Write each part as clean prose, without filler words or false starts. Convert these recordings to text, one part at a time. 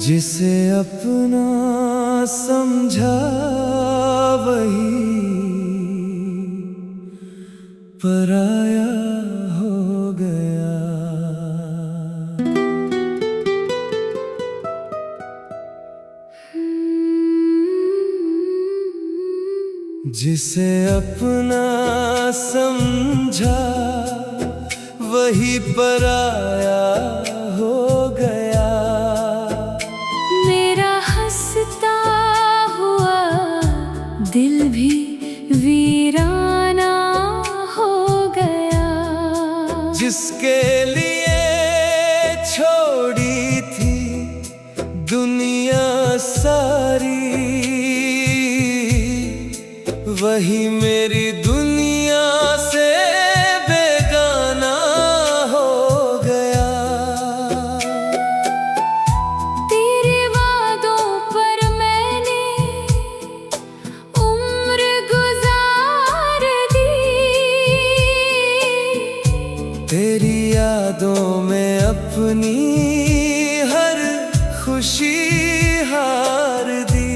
जिसे अपना समझा वही पराया हो गया। जिसे अपना समझा वही पराया हो गया। मेरा हंसता हुआ दिल भी वीराना हो गया। जिसके लिए छोड़ी थी दुनिया सारी, वही मेरी दुनिया से बेगाना हो गया। तेरे वादों पर मैंने उम्र गुजार दी। तेरी यादों में अपनी हर खुशी हार दी।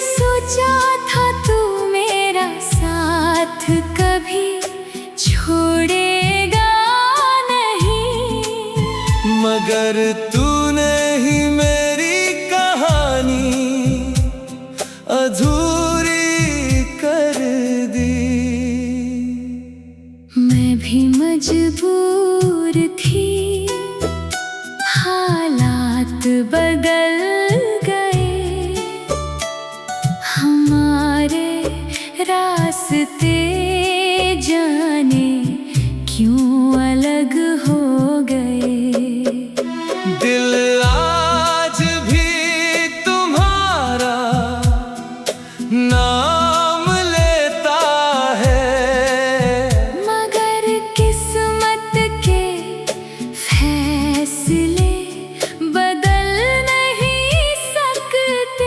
सोचा था तू मेरा साथ कभी छोड़ेगा नहीं, मगर तूने ही मेरी कहानी अधूरी कर दी। मैं भी मजबूर थी, हालात बदल गए। हमारे रास्ते जाने क्यों अलग हो गए। दिल आज भी तुम्हारा नाम लेता है, मगर किस्मत के फैसले बदल नहीं सकते।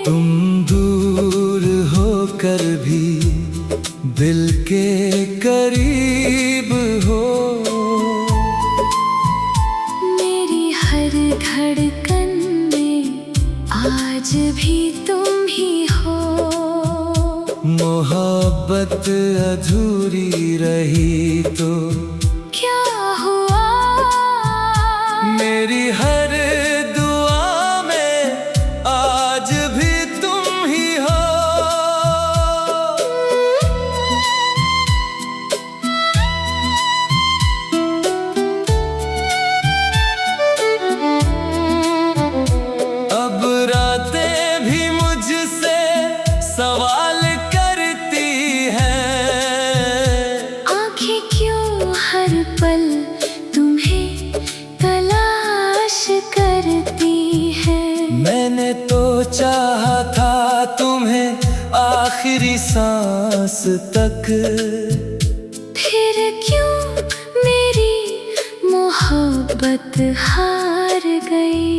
तुम दूर होकर भी दिल के करीब हो। मेरी हर धड़कन में आज भी तुम ही हो। मोहब्बत अधूरी रही तो क्या हुआ? मेरी हर दुआ में आज भी तुम ही हो। अब रातें भी मुझसे सवाल करती हैं, आंखें क्यों हर पल तुम्हें तलाश करती हैं? मैंने तो चाहा था तुम्हें आखिरी सांस तक। फिर क्यों मेरी मोहब्बत हार गई?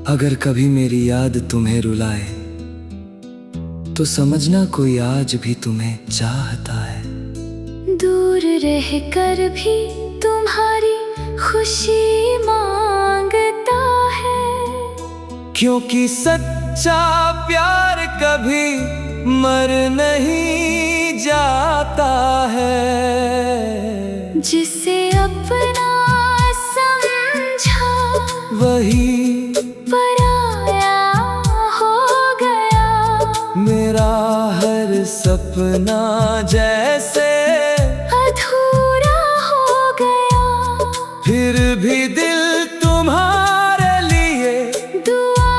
अगर कभी मेरी याद तुम्हें रुलाए तो समझना कोई आज भी तुम्हें चाहता है। दूर रहकर भी तुम्हारी खुशी मांगता है। क्योंकि सच्चा प्यार कभी मर नहीं जाता है। जिसे अपना समझा वही पराया हो गया। मेरा हर सपना जैसे अधूरा हो गया। फिर भी दिल तुम्हारे लिए दुआ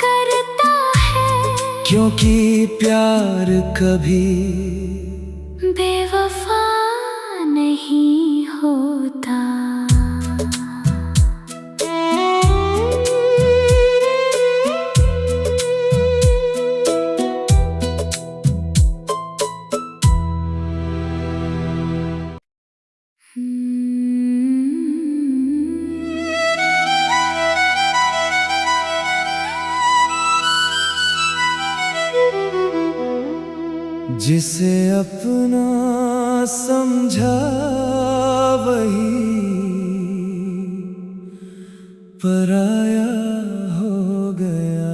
करता है, क्योंकि प्यार कभी बेवफा नहीं होता। जिसे अपना समझा वही पराया हो गया।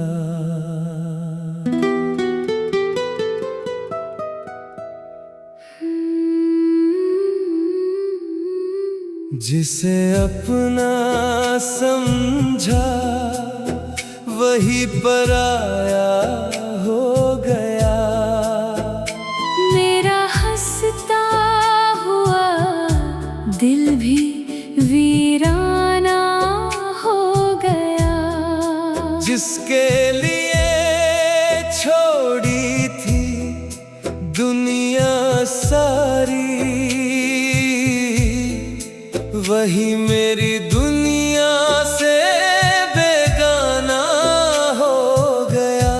जिसे अपना समझा वही पराया हो गया। मेरा हंसता हुआ दिल भी वीराना हो गया। जिसके लिए छोड़ी थी दुनिया सारी वही मेरी दुनिया से बेगाना हो गया।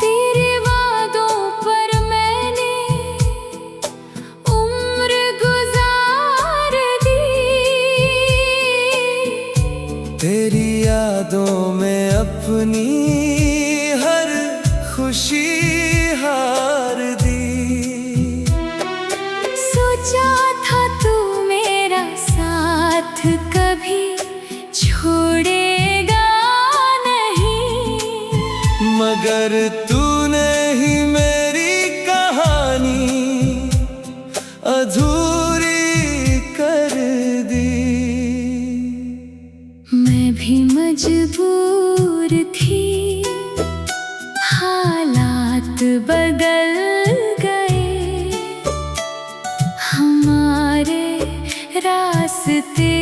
तेरे वादों पर मैंने उम्र गुजार दी। तेरी यादों में अपनी हर खुशी हार दी। सोचा था तू मेरा साथ कभी छोड़ेगा नहीं, मगर तूने ही मेरी कहानी अधूरी कर दी। मैं भी मजबूर थी, हालात बदल गए। हमारे रास्ते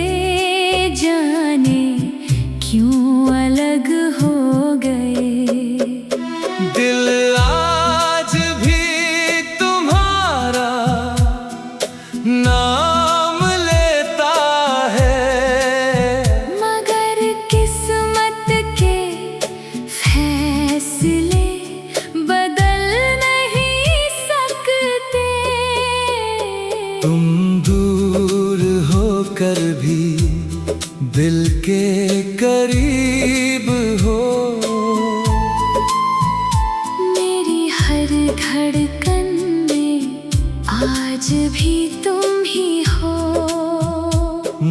जाने क्यों अलग हो गए। दिल आज भी तुम्हारा नाम लेता है, मगर किस्मत के फैसले बदल नहीं सकते। तुम दूर होकर भी दिल के करीब हो। मेरी हर धड़कन में आज भी तुम ही हो।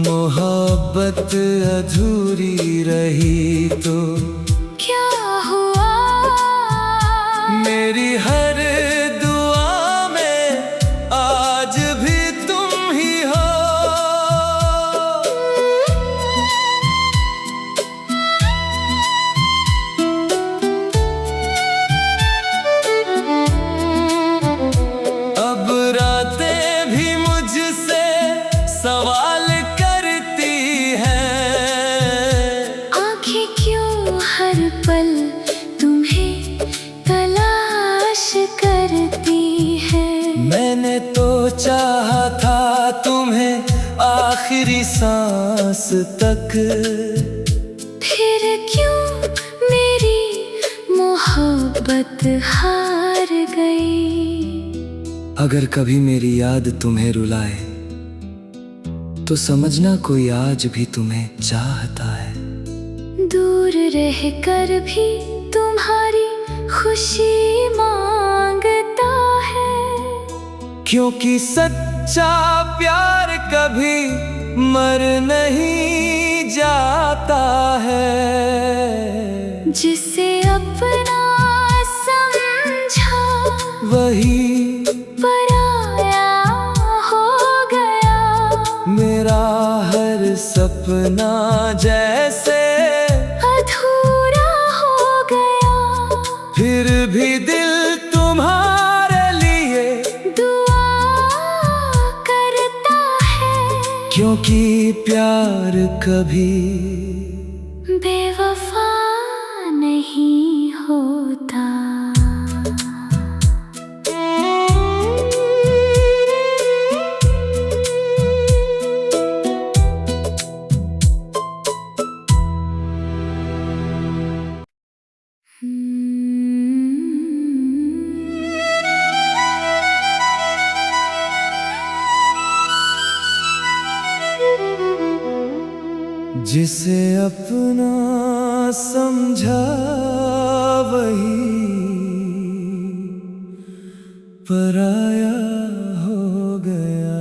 मोहब्बत अधूरी रही तो क्या हुआ? मेरी हर दुआ में आज भी तुम ही हो। अब रातें भी मुझसे सवाल करती हैं। आंखें क्यों हर पल तुम्हें तलाश करती हैं? मैंने तो चाहा था तुम्हें आखिरी सांस तक, फिर क्यों मेरी मोहब्बत हार गई? अगर कभी मेरी याद तुम्हें रुलाए तो समझना कोई आज भी तुम्हें चाहता है। दूर रहकर भी तुम्हारी खुशी मांगता है। क्योंकि सच्चा प्यार कभी मर नहीं जाता है। जिसे अपना समझा वही पराया हो गया। मेरा हर सपना जैसे अधूरा हो गया। फिर भी दिल तुम्हारे लिए दुआ करता है, क्योंकि प्यार कभी बेवफा नहीं होता। जिसे अपना समझा वही पराया हो गया।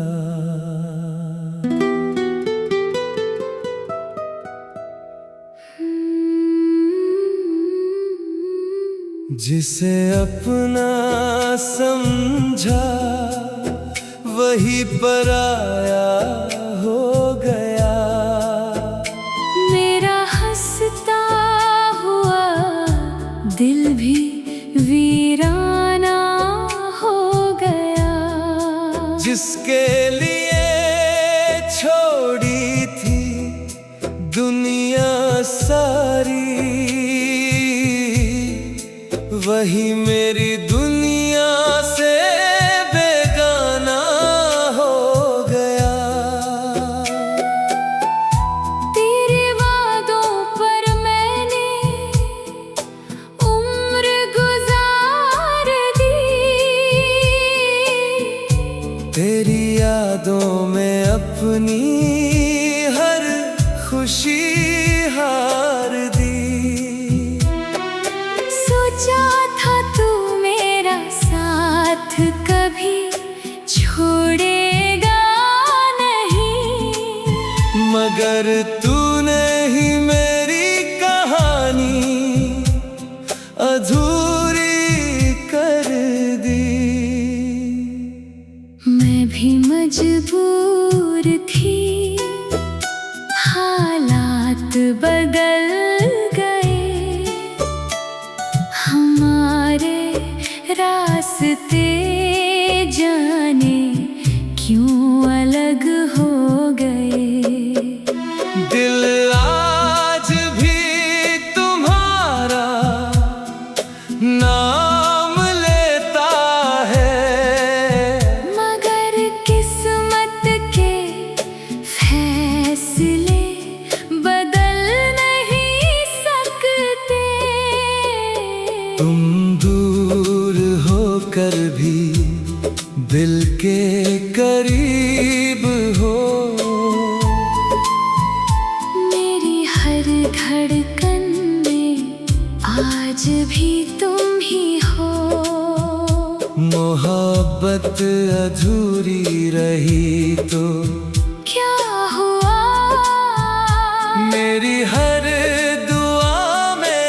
जिसे अपना समझा वही पराया हो गया। मेरा हंसता हुआ दिल भी वीराना हो गया। जिसके लिए छोड़ी थी दुनिया सारी वही मेरी दुनिया से बेगाना हो गया। तेरे वादों पर मैंने उम्र गुजार दी। तेरी यादों में अपनी हर खुशी हार दी। सोचा था तू मेरा साथ कभी छोड़ेगा नहीं, मगर तूने ही मेरी कहानी अधूरी कर दी। मैं भी मजबूर थी, हालात बदल गए। हमारे रास्ते जाने क्यों अलग हो गए। दिल आज भी तुम्हारा नाम लेता है, मगर किस्मत के फैसले बदल नहीं सकते। तुम दूर होकर भी दिल के करीब हो। मेरी हर धड़कन में आज भी तुम ही हो। मोहब्बत अधूरी रही तो क्या हुआ? मेरी हर दुआ में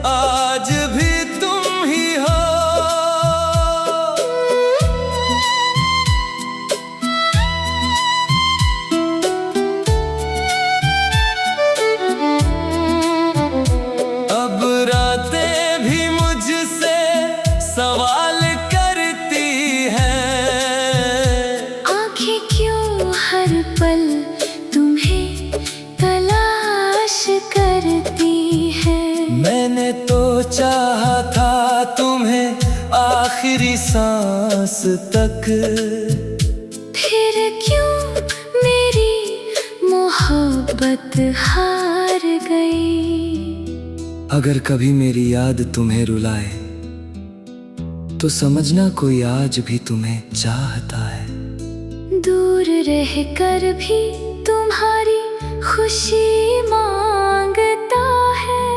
आज भी तुम ही हो। अब रातें भी मुझसे सवाल करती हैं। आंखें क्यों हर पल तुम्हें तलाश करती हैं? मैंने तो चाहा था तुम्हें आखिरी सांस तक, फिर क्यों मेरी मोहब्बत हार गई? अगर कभी मेरी याद तुम्हें रुलाए तो समझना कोई आज भी तुम्हें चाहता है। दूर रहकर भी तुम्हारी खुशी मांगता है।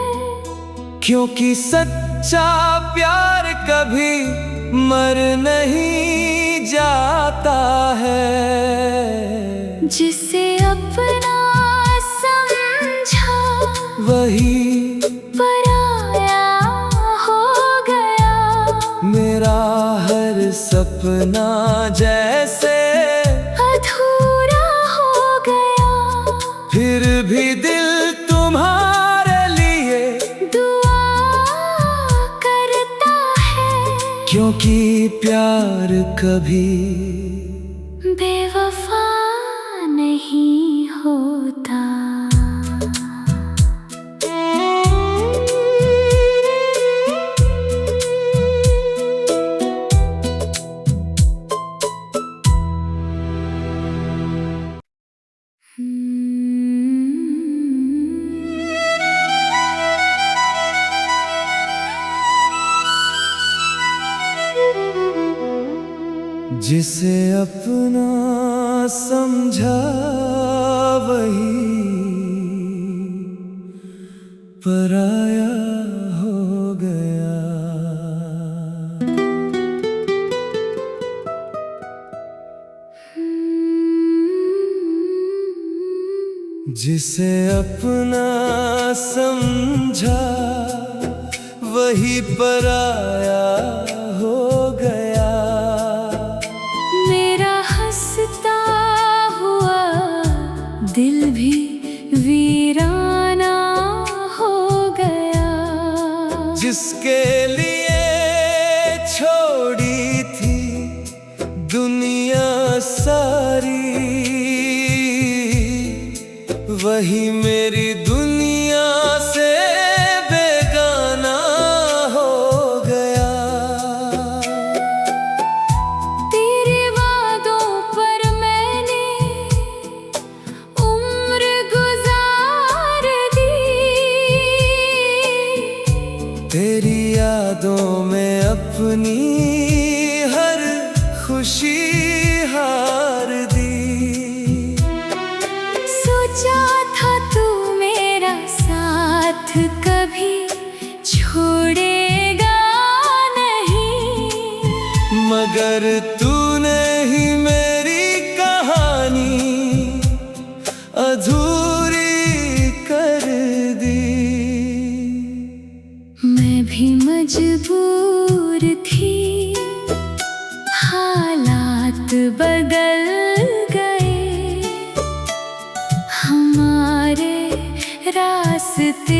क्योंकि सच्चा प्यार कभी मर नहीं जाता है। जिसे अपना समझा वही पराया हो गया। मेरा हर सपना जैसे अधूरा हो गया। फिर भी दिल तुम्हारे लिए दुआ करता है, क्योंकि प्यार कभी बेवफा नहीं होता। जिसे अपना समझा वही पराया हो गया। जिसे अपना समझा वही पराया हो गया। मेरा हंसता हुआ दिल भी वीराना हो गया। जिसके लिए छोड़ी थी दुनिया सारी, वही मेरी दुनिया से बेगाना हो गया। तेरे वादों पर मैंने उम्र गुजार दी। तेरी यादों में अपनी हर खुशी हार दी। सोचा था तू मेरा साथ कभी छोड़ेगा नहीं, मगर तूने ही मेरी कहानी अधूरी कर दी। मैं भी मजबूर थी, हालात बदल गए, हमारे रास्ते